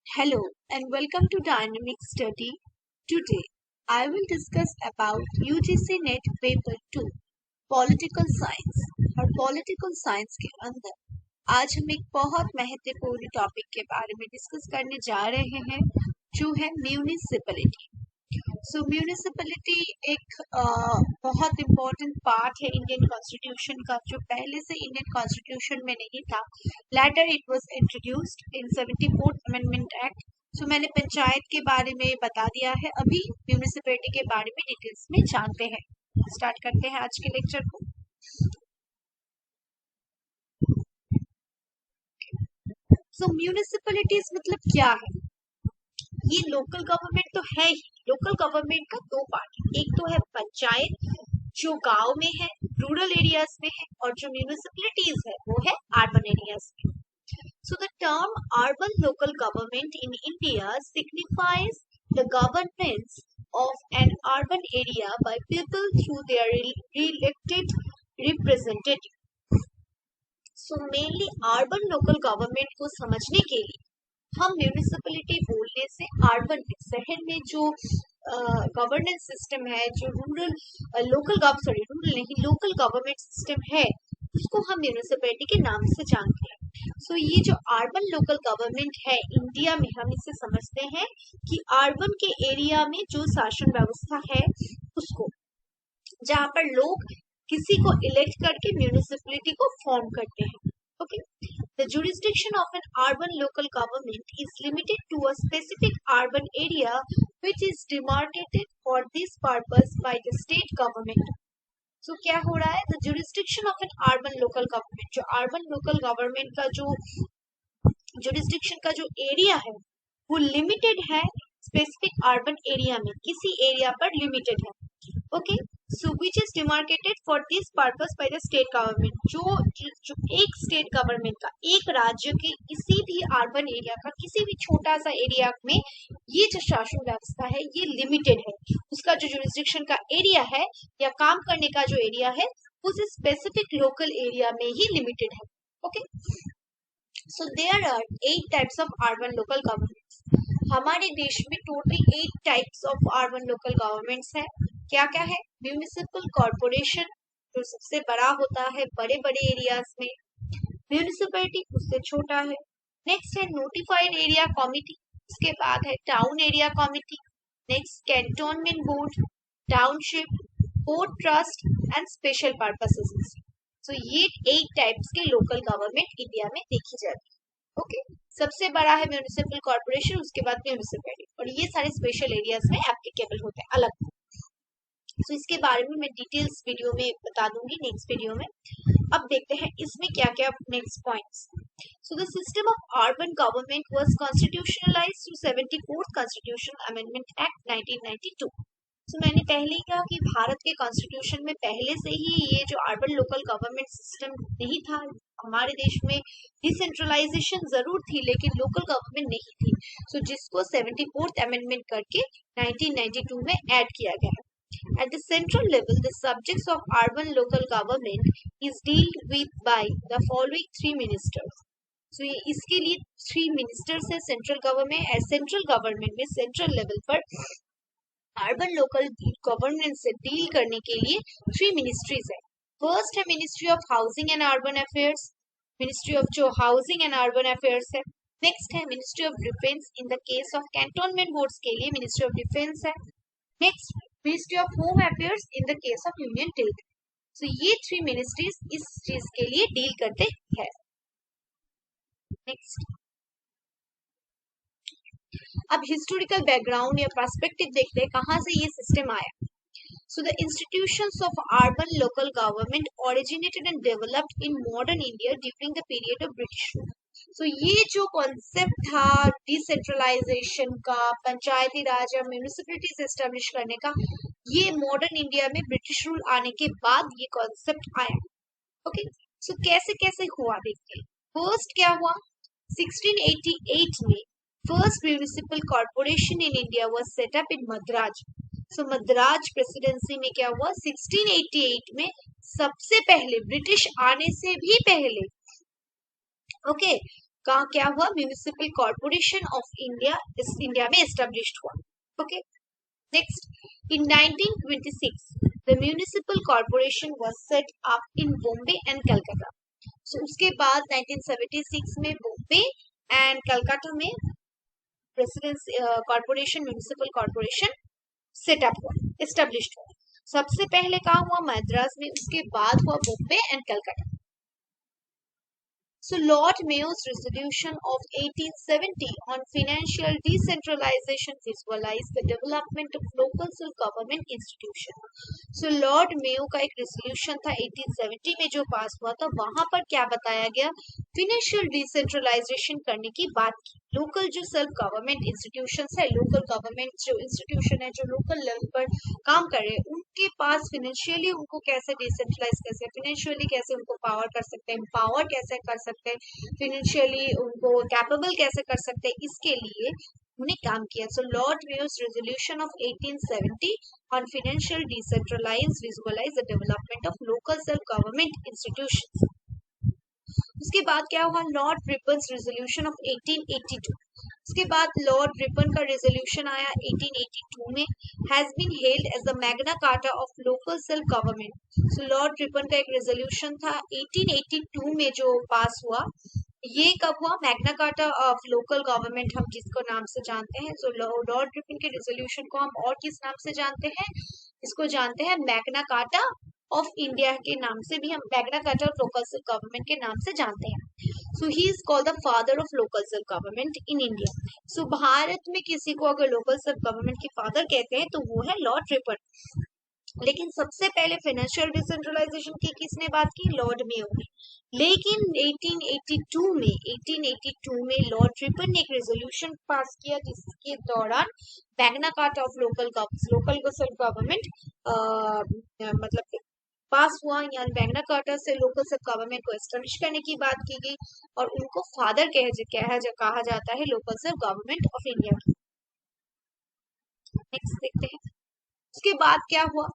Hello and welcome to Dynamic Study. Today I will discuss about UGC NET paper 2 political science और political science के अंदर आज हम एक बहुत महत्वपूर्ण टॉपिक के बारे में डिस्कस करने जा रहे हैं जो है म्यूनिसिपैलिटी। म्यूनिसिपैलिटी एक बहुत इम्पोर्टेंट पार्ट है इंडियन कॉन्स्टिट्यूशन का जो पहले से इंडियन कॉन्स्टिट्यूशन में नहीं था। Later it was introduced in 74th amendment act. मैंने पंचायत के बारे में बता दिया है, अभी म्यूनिसिपैलिटी के बारे में डिटेल्स में जानते हैं। स्टार्ट करते हैं आज के लेक्चर को। म्यूनिसिपैलिटीज मतलब क्या है? ये लोकल गवर्नमेंट तो है ही। लोकल गवर्नमेंट का दो पार्ट, एक तो है पंचायत जो गांव में है, रूरल एरियाज में है, और जो म्यूनिसिपैलिटीज है वो है अर्बन एरियाज में। So the term urban local government in India signifies the governance of an urban area by people through their elected representative. So mainly urban local government को समझने के लिए हम म्यूनिसिपैलिटी बोलने से अर्बन शहर में जो गवर्नेंस सिस्टम है, जो लोकल गवर्नमेंट सिस्टम है, उसको हम म्यूनिसिपैलिटी के नाम से जानते हैं। ये जो अर्बन लोकल गवर्नमेंट है इंडिया में, हम इसे समझते हैं कि अर्बन के एरिया में जो शासन व्यवस्था है उसको, जहाँ पर लोग किसी को इलेक्ट करके म्यूनिसिपैलिटी को फॉर्म करते हैं। Okay, the jurisdiction of an urban local government is limited to a specific urban area which is demarcated for this purpose by the state government. क्या हो रहा है? The jurisdiction of an urban local government, जो urban local government का जो jurisdiction का जो area है वो limited है specific urban area में, किसी area पर limited है। Okay, which is demarcated for this purpose by the state government, जो एक स्टेट गवर्नमेंट का, एक राज्य के किसी भी अर्बन एरिया का, किसी भी छोटा सा एरिया में ये जो शासन व्यवस्था है ये लिमिटेड है। उसका जो जुरिस्डिक्शन का एरिया है या काम करने का जो एरिया है उस स्पेसिफिक लोकल एरिया में ही लिमिटेड है। Okay, so there are 8 types of urban local governments. हमारे देश में total 8 types of urban local governments है। क्या क्या है? म्यूनिसिपल कॉर्पोरेशन जो सबसे बड़ा होता है बड़े बड़े एरियाज में, म्यूनिसिपैलिटी उससे छोटा है। नेक्स्ट है नोटिफाइड एरिया कमिटी, उसके बाद है town area committee, next cantonment board, township, port trust and special purposes. ये 8 टाइप्स के लोकल गवर्नमेंट इंडिया में देखी जाती है। ओके, सबसे बड़ा है म्यूनिसिपल कॉर्पोरेशन, उसके बाद म्यूनिसिपैलिटी, और ये सारे स्पेशल एरियाज में एप्लीकेबल होते हैं अलग। इसके बारे में मैं डिटेल्स वीडियो में बता दूंगी नेक्स्ट वीडियो में। अब देखते हैं इसमें क्या क्या next points. The system of urban government was constitutionalized through 74th constitution amendment act 1992। मैंने पहले ही कहा कि भारत के कॉन्स्टिट्यूशन में पहले से ही ये जो अर्बन लोकल गवर्नमेंट सिस्टम नहीं था। हमारे देश में डिसेंट्रलाइजेशन जरूर थी लेकिन लोकल गवर्नमेंट नहीं थी। जिसको 74th अमेंडमेंट करके 1992 में ऐड किया गया। At the central level, the subjects of urban local government is dealt with by the following 3 ministers. इसके लिए 3 ministers है सेंट्रल गवर्नमेंट में सेंट्रल लेवल पर अर्बन लोकल गवर्नेंस से डील करने के लिए 3 मिनिस्ट्रीज है। फर्स्ट है ministry of housing and urban affairs, ministry of जो हाउसिंग एंड अर्बन अफेयर्स है। नेक्स्ट है ministry of defence, in the case of cantonment boards के लिए मिनिस्ट्री ऑफ डिफेंस है। Next ministry of home affairs in the case of union territory. ये 3 ministries इस चीज के लिए डील करते हैं। नेक्स्ट, अब हिस्टोरिकल बैकग्राउंड या पर्सपेक्टिव देखते हैं कहां से ये सिस्टम आया। The institutions of urban local government originated and developed in modern India during the period of British rule. ये जो कॉन्सेप्ट था डिसेंट्रलाइजेशन का, पंचायती राज या म्यूनिसिपैलिटीज एस्टेब्लिश करने का, ये मॉडर्न इंडिया में ब्रिटिश रूल आने के बाद ये कॉन्सेप्ट आया। ओके, कैसे कैसे हुआ देखते हैं। फर्स्ट क्या हुआ, 1688 में first municipal corporation in India was set up in Madras. Madras presidency में क्या हुआ, 1688 में सबसे पहले, ब्रिटिश आने से भी पहले, ओके, कहा क्या हुआ, म्यूनिसिपल कॉर्पोरेशन ऑफ इंडिया इस इंडिया में एस्टेब्लिश्ड हुआ. Okay, next, in 1926 the municipal corporation was set up in Bombay and Calcutta. So उसके बाद 1976 में बॉम्बे एंड कलकत्ता में presidency corporation, municipal corporation setup हुआ, एस्टेब्लिश्ड हुआ. सबसे पहले कहा हुआ मद्रास में, उसके बाद हुआ Bombay and Calcutta. So Lord Mayo's resolution of 1870 on financial decentralization visualized the development of local self-government institution. So Lord Mayo का एक resolution था 1870 में जो पास हुआ था, वहां पर क्या बताया गया, financial decentralization करने की बात की. लोकल जो सेल्फ गवर्नमेंट इंस्टीट्यूशंस है, लोकल गवर्नमेंट जो इंस्टीट्यूशन है जो लोकल लेवल पर काम कर रहे हैं, उनके पास फिनेंशियली उनको कैसे डिसेंट्रलाइज कर सकते हैं, फिनेंशियली कैसे उनको पावर कर सकते हैं, पावर कैसे कर सकते हैं, फिनेंशियली उनको कैपेबल कैसे कर सकते हैं, इसके लिए उन्हें काम किया. So lord Mayo's resolution of 1870 on financial decentralize visualize the development of local self government institutions. उसके बाद क्या हुआ, लॉर्ड रिपन्स रेजोल्यूशन ऑफ 1882. उसके बाद लॉर्ड रिपन का रेजोल्यूशन आया 1882 में, has been held as the Magna carta of local self government. So Lord Ripon का एक रेजोल्यूशन था 1882 में जो पास हुआ. ये कब हुआ, Magna carta of local government हम जिसको नाम से जानते हैं. सो लॉर्ड रिपन के रेजोल्यूशन को हम और किस नाम से जानते हैं, इसको जानते हैं मैग्ना कार्टा ऑफ इंडिया के नाम से भी, हम magna carta of local self government के नाम से जानते हैं. So he is called the father of local self government in India. So Bharat में किसी को अगर लोकल सेल्फ गवर्नमेंट के फादर कहते हैं तो वो है लॉर्ड रिपन. लेकिन सबसे पहले फाइनेंशियल डिसेंट्रलाइजेशन की किसने बात की, लॉर्ड मेयो ने. लेकिन 1882 में लॉर्ड रिपन ने एक रेजोल्यूशन पास किया जिसके दौरान Magna carta of local self government मतलब पास हुआ, यानी मैग्ना कार्टा से लोकल सेल्फ गवर्नमेंट को एस्टेब्लिश करने की बात की गई और उनको फादर कहा जाता है local self government of India की. नेक्स्ट देखते हैं. उसके बाद क्या हुआ,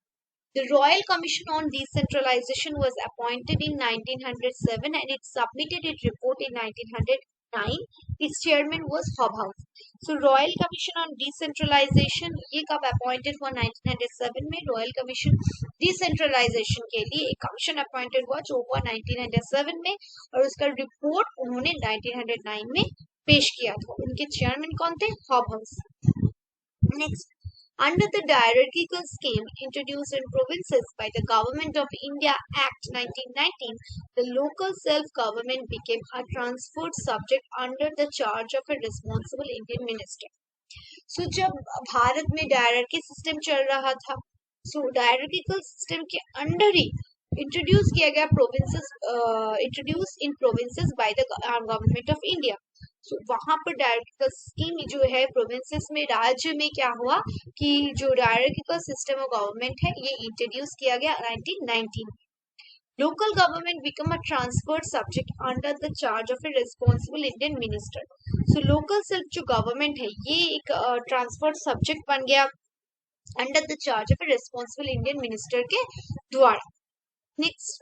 The Royal Commission on Decentralization was appointed in 1907 and it submitted its report in 1909. Its chairman was Hobhouse. So Royal Commission on Decentralization ये कब appointed हुआ, 1907 में. Royal Commission Decentralization के लिए एक कमीशन अपॉइंटेड हुआ जो हुआ 1907 में और उसका रिपोर्ट उन्होंने 1909 में पेश किया था. उनके चेयरमैन कौन थे, Hobhouse. Next, under the hierarchical scheme introduced in provinces by the Government of India Act 1919, the local self-government became a transferred subject under the charge of a responsible Indian minister. So जब भारत में dietary system चल रहा था, so डायरेक्टिकल system के under ही introduce किया गया introduce in provinces by the government of India. So, वहां पर डायरेक्टिकल स्कीम जो है प्रोविंसेस में, राज्य में क्या हुआ कि जो डायरेक्टिकल सिस्टम ऑफ गवर्नमेंट है ये इंट्रोड्यूस किया गया 1919. Local government become a transferred subject under the charge of A responsible Indian minister. So local self जो गवर्नमेंट है ये एक ट्रांसफर्ड सब्जेक्ट बन गया under the charge of A responsible Indian minister के द्वारा. Next,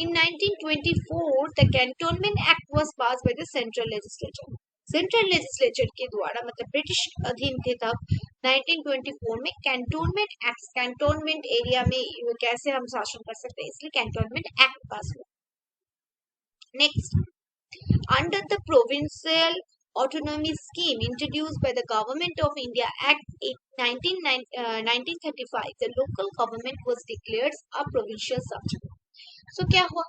in 1924 the Cantonment Act was passed by the Central Legislature. Central legislature के द्वारा, मतलब ब्रिटिश अधीन थे तब, 1924 में कैंटोनमेंट एक्ट, कैंटोनमेंट एरिया में कैसे हम शासन कर सकते हैं, इसलिए कैंटोनमेंट एक्ट पास हुआ. Next, under the provincial autonomy scheme introduced by the Government of India Act 1935, the local government was declared a provincial subject. So क्या हुआ,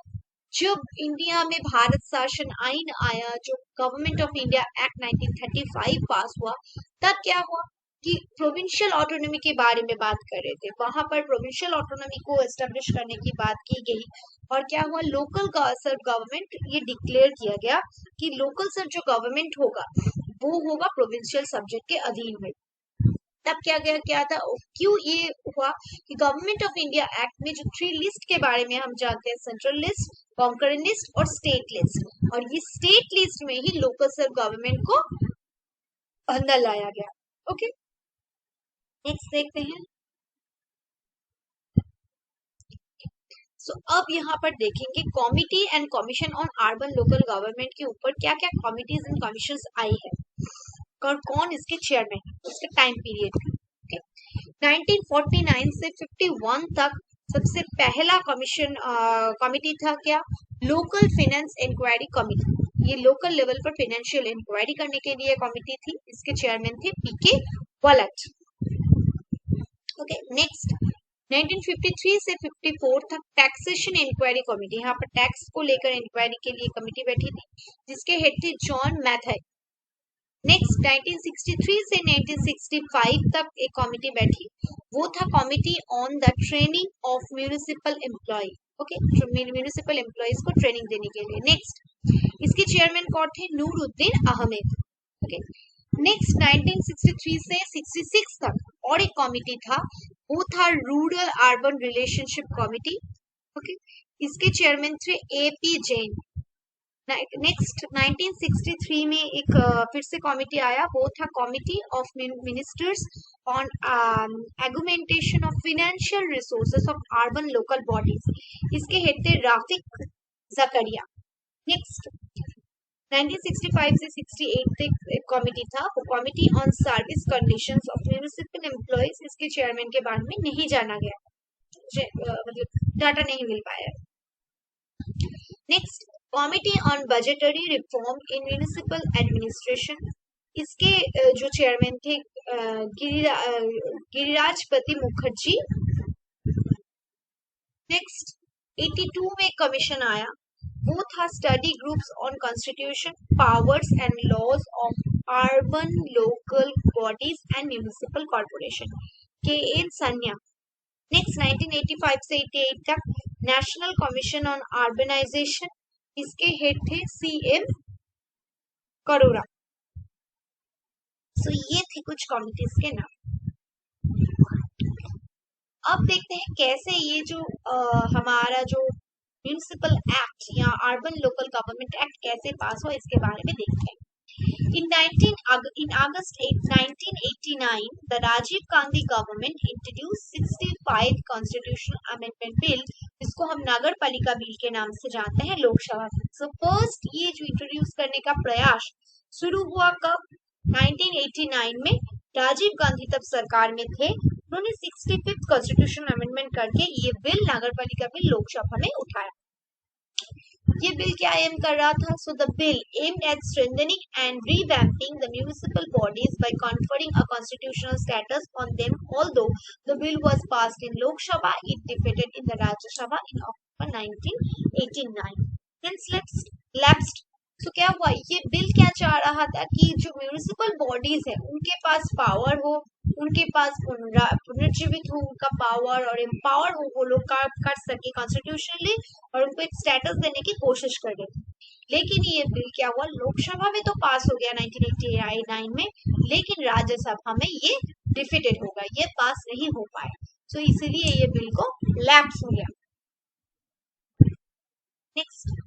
जब इंडिया में भारत शासन आइन आया, जो गवर्नमेंट ऑफ इंडिया एक्ट 1935 पास हुआ, तब क्या हुआ कि प्रोविंशियल ऑटोनॉमी के बारे में बात कर रहे थे. वहां पर प्रोविंशियल ऑटोनॉमी को एस्टेब्लिश करने की बात की गई और क्या हुआ, लोकल सेल्फ गवर्नमेंट ये डिक्लेयर किया गया कि लोकल सेल्फ जो गवर्नमेंट होगा वो होगा प्रोविंशियल सब्जेक्ट के अधीन में. तब क्या था, क्यों ये हुआ कि गवर्नमेंट ऑफ इंडिया एक्ट में जो 3 लिस्ट के बारे में हम जानते हैं, सेंट्रल लिस्ट, कॉन्करेंट लिस्ट और स्टेट लिस्ट, और ये स्टेट लिस्ट में ही लोकल सेल्फ गवर्नमेंट को अंदर लाया गया. ओके, नेक्स्ट देखते हैं. सो अब यहाँ पर देखेंगे committee and commission on urban local government के ऊपर क्या क्या कमिटीज एंड कमीशंस आई है और कौन इसके चेयरमैन है, उसके टाइम पीरियड में। ओके, 1949 से 51 तक सबसे पहला कमीशन कमिटी था क्या, लोकल फाइनेंस इंक्वायरी कमिटी। ये लोकल लेवल पर फाइनेंशियल इंक्वायरी करने के लिए कमिटी थी, इसके चेयरमैन थे पीके वलट। ओके, नेक्स्ट 1953 से 54 तक टैक्सेशन इंक्वायरी कमेटी, यहाँ पर टैक्स को लेकर इंक्वायरी के लिए कमेटी बैठी थी जिसके हेड थे जॉन मैथाई। नेक्स्ट 1963 से 1965 तक एक कमेटी बैठी, वो था committee on the training of municipal employ. Okay, municipal employees को ट्रेनिंग देने के लिए। नेक्स्ट इसके चेयरमैन कौन थे, नूरुद्दीन अहमद। ओके, नेक्स्ट 1963 से 66 तक और एक कमिटी था, वो था rural urban relationship committee. Okay, इसके चेयरमैन थे एपी जैन। नेक्स्ट 1963 में एक फिर से कमिटी आया, वो था committee of ministers on augmentation of financial resources of urban local bodies. इसके हेड थे राफिक जकरिया। नेक्स्ट 1965 से 68 तक एक कमिटी था, वो committee on service conditions of municipal employees. इसके चेयरमैन के बारे में नहीं जाना गया, मतलब डाटा नहीं मिल पाया। Next committee on budgetary reform in municipal administration. इसके जो चेयरमैन थे गिरिराजपति मुखर्जी। नेक्स्ट 82 में कमीशन आया, वो था study groups on constitution, powers and laws of urban local bodies and municipal corporation, के एन सन्या। नेक्स्ट 1985 से 88 तक नेशनल कमीशन ऑन अर्बनाइजेशन, इसके हेड थे सीएम करोरा। सो ये थे कुछ कमिटीज के नाम। अब देखते हैं कैसे ये जो हमारा जो म्यूनिसिपल एक्ट या अर्बन लोकल गवर्नमेंट एक्ट कैसे पास हुआ, इसके बारे में देखते हैं। In August 1989, the Rajiv Gandhi government introduced 65 constitutional amendment bill, जिसको हम नगर पालिका बिल के नाम से जानते हैं, लोकसभा में। So first ये जो इंट्रोड्यूस करने का प्रयास शुरू हुआ कब, 1989 में। राजीव गांधी तब सरकार में थे, उन्होंने 65th कॉन्स्टिट्यूशनल अमेंडमेंट करके ये बिल नगर पालिका बिल लोकसभा में उठाया। ये बिल क्या एम कर रहा था, so the bill aimed at strengthening and revamping the municipal bodies by conferring a constitutional status on them. Although the bill was passed in Lok Sabha, it defeated in the राज्य सभा इन अक्टूबर 1989। Hence lapsed। सो क्या हुआ, ये bill क्या चाह रहा था कि जो म्यूनिसिपल बॉडीज है उनके पास पावर हो, उनके पास पुनर्जीवित हो उनका पावर, और एम्पावर हो, वो लोग कर सके कॉन्स्टिट्यूशनली और उनको एक स्टेटस देने की कोशिश कर रहे थे। लेकिन ये बिल क्या हुआ, लोकसभा में तो पास हो गया 1989 में, लेकिन राज्यसभा में ये डिफीटेड हो गया, ये पास नहीं हो पाया। सो इसीलिए ये बिल को लैप्स हो गया। नेक्स्ट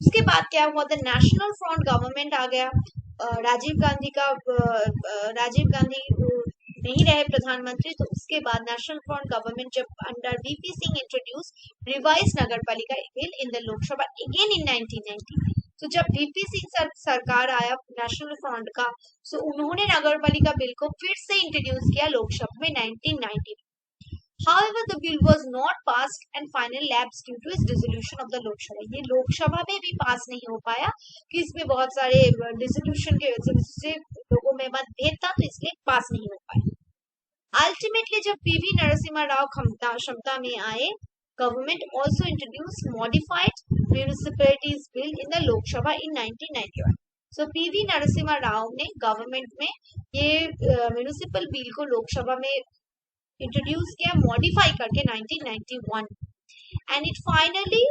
उसके बाद क्या हुआ, द नेशनल फ्रंट गवर्नमेंट आ गया। राजीव गांधी नहीं रहे प्रधानमंत्री, तो उसके बाद नेशनल फ्रंट गवर्नमेंट जब under V P Singh introduce revise Nagar Palika bill in the Lok Sabha again in 1990। तो जब वीपी सिंह सरकार आया नेशनल फ्रंट का, सो उन्होंने नगर पालिका बिल को फिर से इंट्रोड्यूस किया लोकसभा में 1990। However, the bill was not passed and finally lapsed due to its dissolution of the Lok Sabha। ये लोकसभा में भी पास नहीं हो पाया कि इसमें बहुत सारे डिसोल्यूशन के वजह से लोगों में मतभेद था, तो इसलिए पास नहीं हो पाया। अल्टीमेटली जब पीवी नरसिम्हा राव क्षमता में आए, government also introduced modified municipalities bill in the Lok Sabha in 1991। So PV Narasimha Rao ने गवर्नमेंट में ये म्यूनिसिपल बिल को लोकसभा में इंट्रोड्यूस किया, मॉडिफाई करके 1991, and it finally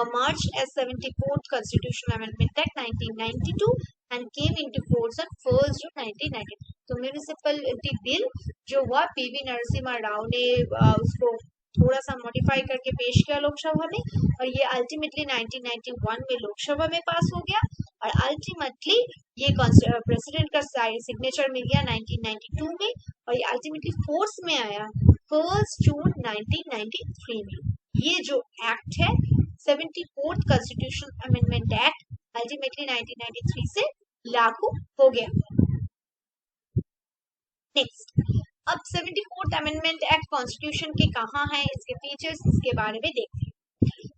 merged as 74th Constitutional Amendment Act 1992 and came into force on 1st June 1992। तो municipality bill जो हुआ पीवी नरसिम्हा राव ने उसको थोड़ा सा मॉडिफाई करके पेश किया लोकसभा में, और ये अल्टीमेटली 1991 में लोकसभा में पास हो गया, और अल्टीमेटली ये प्रेसिडेंट का सिग्नेचर मिल गया 1992 में, और ये अल्टीमेटली फोर्स में आया 1 जून 1993 में। ये जो एक्ट है 74th constitutional amendment act ultimately 1993 से लागू हो गया। नेक्स्ट, अब 74th अमेंडमेंट एक्ट कॉन्स्टिट्यूशन के कहाँ है, इसके फीचर्स, इसके बारे में देखते हैं।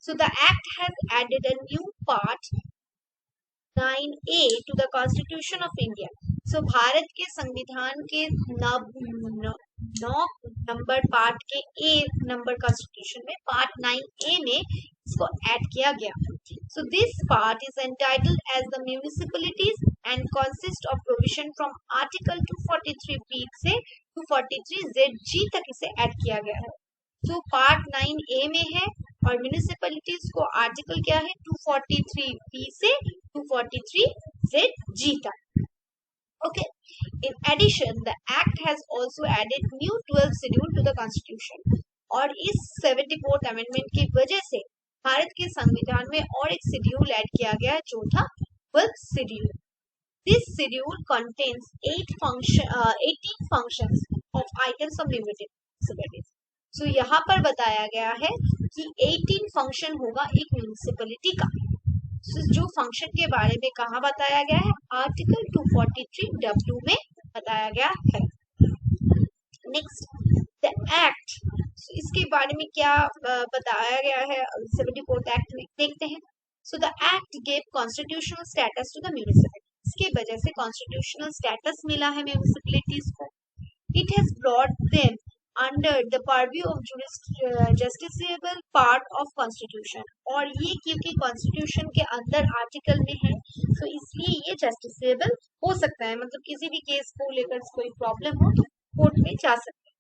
So the act has added a new part 9A to the constitution of India. So Bharat के संविधान के 9 नंबर पार्ट के ए नंबर कॉन्स्टिट्यूशन में पार्ट 9A में इसको ऐड किया गया। So this part is entitled as the municipalities and consist of provision from article 243B से 243ZG तक इसे ऐड किया गया है। सो पार्ट 9A में है और म्युनिसिपैलिटीज को आर्टिकल क्या है 243B से 243ZG तक। Okay. In addition, the Act has also added new 12th schedule to the Constitution. और इस 74th अमेंडमेंट की वजह से भारत के संविधान में और एक शेड्यूल ऐड किया गया है जो था 12th schedule. This schedule contains 18 functions of items of municipalities. So यहाँ पर बताया गया है कि 18 फंक्शन होगा एक म्यूनिसिपैलिटी का। जो फंक्शन के बारे में कहाँ बताया गया है, आर्टिकल 243W में बताया गया है। नेक्स्ट, द एक्ट, इसके बारे में क्या बताया गया है 74th एक्ट में, देखते हैं। So the act gave constitutional status to the municipality, इसके वजह से कॉन्स्टिट्यूशनल स्टेटस मिला है म्यूनिसिपैलिटीज को। It has brought them under the purview of justiciable part of constitution, और ये क्योंकि कॉन्स्टिट्यूशन के अंदर आर्टिकल में है तो इसलिए ये जस्टिसेबल हो सकता है, मतलब किसी भी केस को लेकर कोई प्रॉब्लम हो तो कोर्ट में जा सकते हैं।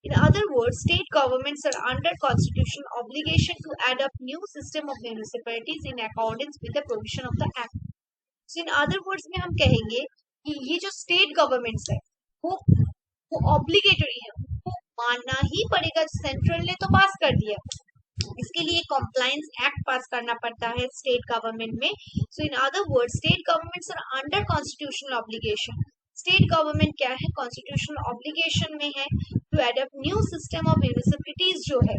In other words, state governments are under constitutional obligation to add up new system of municipalities in accordance with the provision of the act. So in other words में हम कहेंगे कि ये जो स्टेट गवर्नमेंट्स है वो ऑब्लिगेटरी है, उनको मानना ही पड़ेगा। सेंट्रल ने तो पास कर दिया, इसके लिए कॉम्प्लायंस एक्ट पास करना पड़ता है स्टेट गवर्नमेंट में। So in other word state governments are under constitutional obligation. State government क्या है, कॉन्स्टिट्यूशनल ऑब्लिगेशन में है to adopt new system of municipalities जो है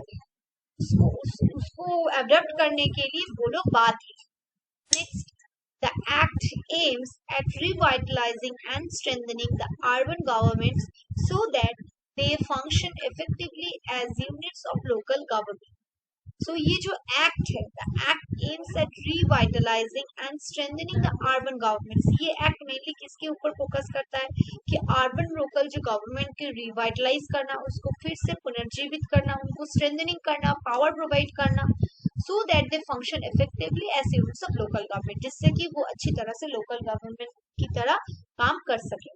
उसको एडॉप्ट करने के लिए वो लोग बात है। Next, the act aims at revitalizing and strengthening the urban governments so that they function effectively as units of local government. So ये जो एक्ट है, the act aims at revitalizing and strengthening the urban governments, ये act mainly किसके ऊपर focus करता है कि urban local जो गवर्नमेंट के रिवाइटलाइज करना, उसको फिर से पुनर्जीवित करना, उनको स्ट्रेंथनिंग करना, पावर प्रोवाइड करना, so that they function effectively as units of local government, जिससे कि वो अच्छी तरह से लोकल गवर्नमेंट की तरह काम कर सके।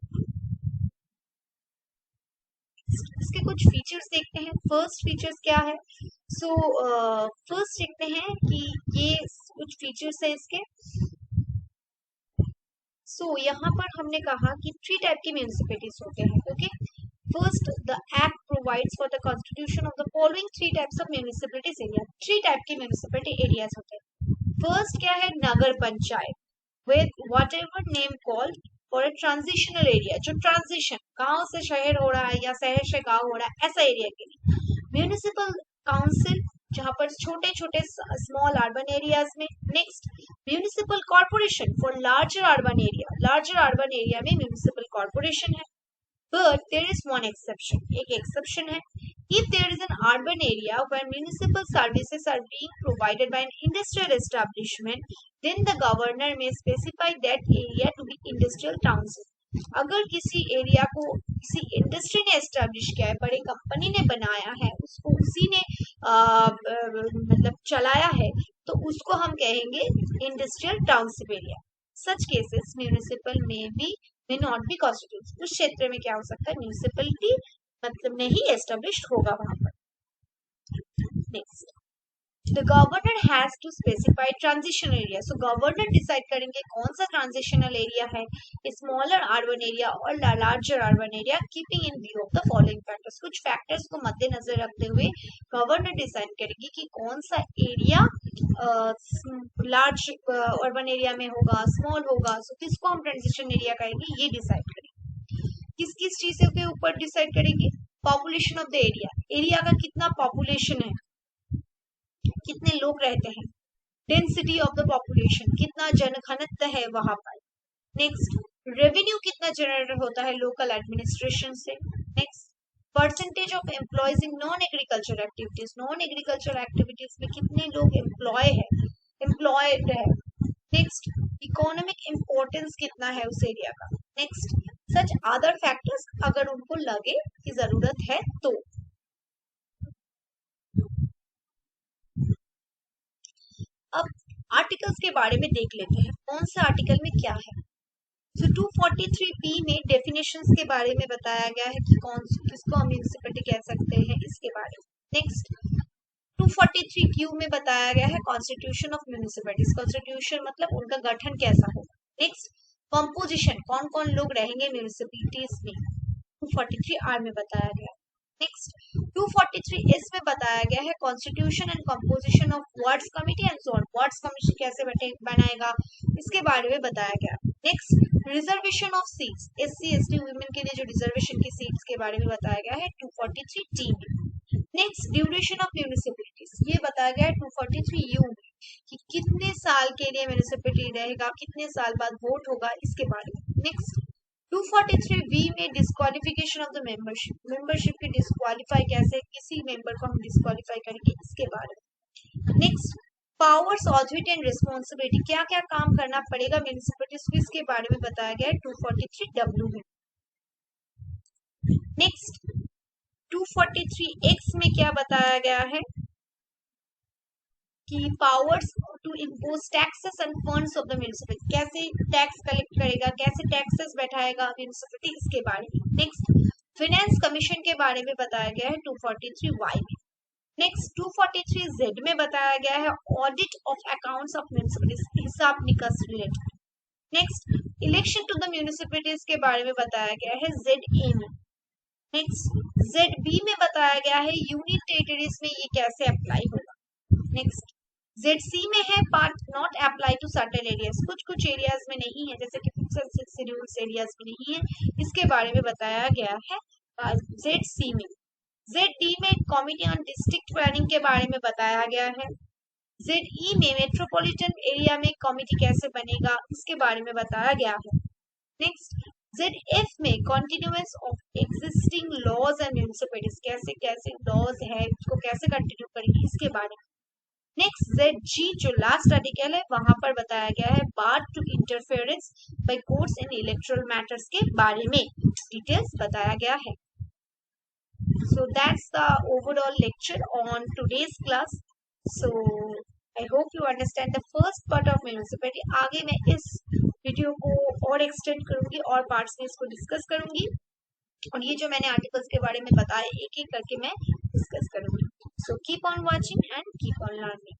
इसके कुछ फीचर्स देखते हैं। फर्स्ट फीचर्स क्या है, सो फर्स्ट देखते हैं कि ये कुछ फीचर्स है इसके। सो यहाँ पर हमने कहा कि 3 टाइप की म्यूनिसिपैलिटीज होते हैं। Okay, first, the act provides for the constitution of the following 3 types of municipalities area. 3 type की म्यूनिसिपैलिटी एरियाज होते हैं। फर्स्ट क्या है, Nagar Panchayat with whatever name called for a transitional area, जो ट्रांजिशन गांव से शहर हो रहा है या शहर से गांव हो रहा है, ऐसा एरिया के लिए। म्यूनिसिपल काउंसिल, जहां पर छोटे छोटे स्मॉल अर्बन एरियाज में। Next, municipal corporation for larger urban area, larger urban area में म्यूनिसिपल कॉर्पोरेशन है। But there is one exception, एक exception है। If there is an urban area where municipal services are being provided by an industrial establishment, then the governor may specify that area to be industrial township. अगर किसी area को किसी industry ने establish किया है, बड़े company ने बनाया है, उसको उसी ने मतलब चलाया है, तो उसको हम कहेंगे industrial township area. Such cases municipal में भी may not be constituted, उस क्षेत्र में क्या हो सकता है, म्यूनिसिपैलिटी मतलब नहीं एस्टेब्लिश होगा वहां पर। Next, the governor has to specify transition area. So governor decide करेंगे कौन सा ट्रांजिशनल एरिया है, स्मॉलर अर्बन एरिया और larger urban area, keeping in view of the following factors. कुछ फैक्टर्स को मद्देनजर रखते हुए गवर्नर डिसाइड करेंगे कि कौन सा एरिया लार्ज अर्बन एरिया में होगा, स्मॉल होगा, सो किसको हम ट्रांजिशन एरिया कहेंगे, ये डिसाइड करेंगे। किस किस चीज के ऊपर डिसाइड करेंगे, population of the area, area का कितना पॉपुलेशन है, कितने लोग रहते हैं, डेंसिटी ऑफ द पॉपुलेशन, कितना जनघनत्व है वहां पर। नेक्स्ट, रेवेन्यू कितना जनरेट होता है लोकल एडमिनिस्ट्रेशन से। Next, percentage of employees in non agriculture activities, non agriculture activities में कितने लोग एम्प्लॉयड है। नेक्स्ट, इकोनॉमिक इम्पोर्टेंस कितना है उस एरिया का। नेक्स्ट, सच अदर फैक्टर्स अगर उनको लगे कि जरूरत है तो। अब आर्टिकल्स के बारे में देख लेते हैं, कौन सा आर्टिकल में क्या है। तो 243B में डेफिनेशंस के बारे में बताया गया है कि किसको हम म्युनिसिपैलिटी कह सकते हैं, इसके बारे में। नेक्स्ट, 243Q में बताया गया है कॉन्स्टिट्यूशन ऑफ म्युनिसिपैलिटीज, कॉन्स्टिट्यूशन मतलब उनका गठन कैसा होगा। नेक्स्ट, कंपोजिशन, कौन कौन लोग रहेंगे म्युनिसिपैलिटीज में, 243R में बताया गया। नेक्स्ट, 243S में बताया गया है constitution and composition of wards committee and so on, wards committee कैसे बनाएगा इसके बारे में बताया गया। Next, reservation of seats, SC ST women के लिए जो रिजर्वेशन की सीट्स के बारे में बताया गया है 243D में। नेक्स्ट, ड्यूरेशन ऑफ म्युनिसिपैलिटीज, ये बताया गया है 243U में कि कितने साल के लिए म्युनिसिपैलिटी रहेगा, कितने साल बाद वोट होगा, इसके बारे में। नेक्स्ट, 243V में disqualification of the membership, membership की डिस्क्वालीफाई कैसे, किसी मेंबर को हम डिस्क्वालीफाई करेंगे, इसके बारे में। Next, powers, authority and responsibility, क्या क्या काम करना पड़ेगा म्युनिसिपैलिटीज को, इसके बारे में बताया गया है 243W में। नेक्स्ट, 243X में क्या बताया गया है कि powers to impose taxes and funds of the municipality, कैसे टैक्स कलेक्ट करेगा, कैसे टैक्सेस बैठाएगा म्युनिसिपैलिटी, इसके बारे में। नेक्स्ट, फाइनेंस कमीशन के बारे में बताया गया है 243Y में। नेक्स्ट, 243Z में बताया गया है audit of accounts of municipalities, हिसाब निकास related. Next, election to the municipalities के बारे में बताया गया है ZA में। नेक्स्ट, ZB में बताया गया है यूनियन टेरिटरीज में ये कैसे अप्लाई होगा। नेक्स्ट, ZC में है part not apply to certain areas, कुछ एरियाज में नहीं है, जैसे कि 5 और 6 शेड्यूल्स एरियाज में नहीं है, इसके बारे में बताया गया है ZC में। ZD में कमिटी ऑन डिस्ट्रिक्ट प्लानिंग के बारे में बताया गया है। ZE में मेट्रोपॉलिटन एरिया में कमिटी कैसे बनेगा, इसके बारे में बताया गया है। नेक्स्ट, ZF में continuance of existing laws and municipalities, कैसे कैसे लॉज है उसको कैसे कंटिन्यू करेंगे, इसके बारे में। नेक्स्ट, ZG जो लास्ट आर्टिकल है वहां पर बताया गया है bar to interference by courts in electoral matters के बारे में डिटेल्स बताया गया है। So that's the overall lecture on today's class. So I hope you understand the first part of municipality. आगे मैं इस वीडियो को और एक्सटेंड करूंगी और पार्ट्स में इसको डिस्कस करूंगी, और ये जो मैंने आर्टिकल्स के बारे में बताया एक एक करके मैं डिस्कस करूंगी। So keep on watching and keep on learning.